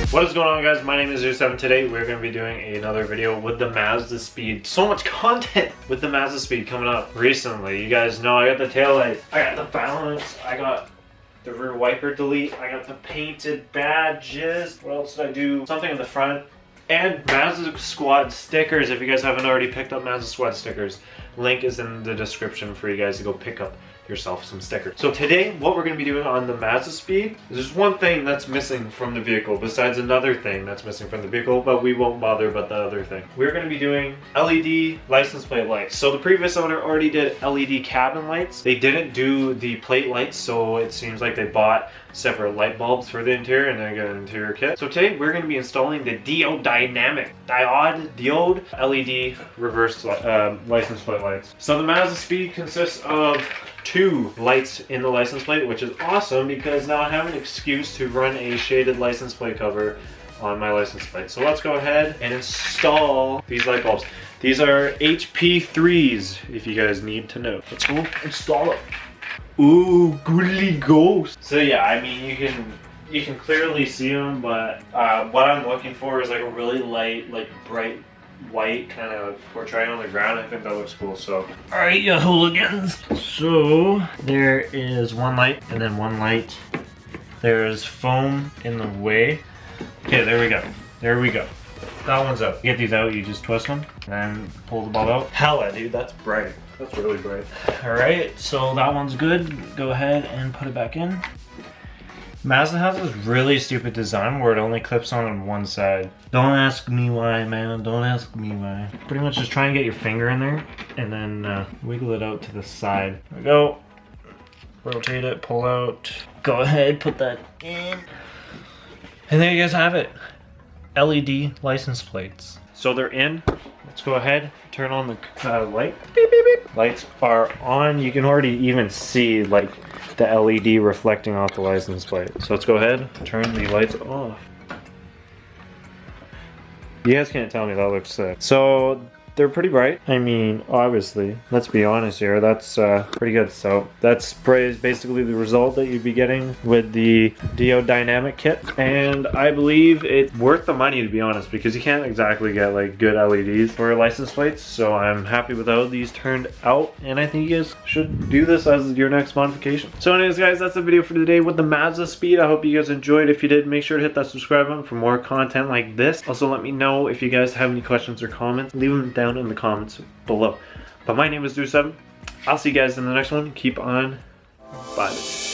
What is going on, guys? My name is MazdaSpeed. Today we're going to be doing another video with the MazdaSpeed. So much content with the MazdaSpeed coming up recently. You guys know I got the tail light, I got the balance, I got the rear wiper delete, I got the painted badges. What else did I do? Something in the front. And Mazda Squad stickers. If you guys haven't already picked up Mazda Squad stickers, link is in the description for you guys to go pick up yourself some stickers. So today, what we're going to be doing on the MazdaSpeed, there's one thing that's missing from the vehicle besides another thing that's missing from the vehicle, but we won't bother about the other thing. We're going to be doing LED license plate lights. So the previous owner already did LED cabin lights. They didn't do the plate lights, so it seems like they bought separate light bulbs for the interior and then get an interior kit. So today we're going to be installing the diode LED reverse license plate lights. So the MazdaSpeed consists of 2 lights in the license plate, which is awesome because now I have an excuse to run a shaded license plate cover on my license plate. So let's go ahead and install these light bulbs. These are HP3s, if you guys need to know. Let's go install it. Ooh, goodly ghost. So yeah, I mean, you can clearly see them, but what I'm looking for is like a really light, like bright white kind of portraying on the ground. I think that looks cool. So all right, you hooligans. So there is one light and then one light. There's foam in the way. Okay, there we go. There we go. That one's out. You get these out, you just twist them and pull the bulb out. Hella, dude, that's bright. That's really bright. All right, so that one's good. Go ahead and put it back in. Mazda has this really stupid design where it only clips on one side. Don't ask me why, man. Don't ask me why. Pretty much just try and get your finger in there and then wiggle it out to the side. There we go. Rotate it, pull out. Go ahead, put that in. And there you guys have it. LED license plates. So they're in. Let's go ahead, turn on the light. Beep, beep, beep. Lights are on. You can already even see like the LED reflecting off the license plate. So let's go ahead, turn the lights off. You guys can't tell me that looks sick. So they're pretty bright. I mean, obviously, let's be honest here, that's pretty good. So that's basically the result that you'd be getting with the diode dynamic kit. And I believe it's worth the money, to be honest, because you can't exactly get like good LEDs for license plates. So I'm happy with how these turned out. And I think you guys should do this as your next modification. So anyways, guys, that's the video for today with the MazdaSpeed. I hope you guys enjoyed. If you did, make sure to hit that subscribe button for more content like this. Also, let me know if you guys have any questions or comments. Leave them down in the comments below. But my name is MazdaSpeed. I'll see you guys in the next one. Keep on vibing.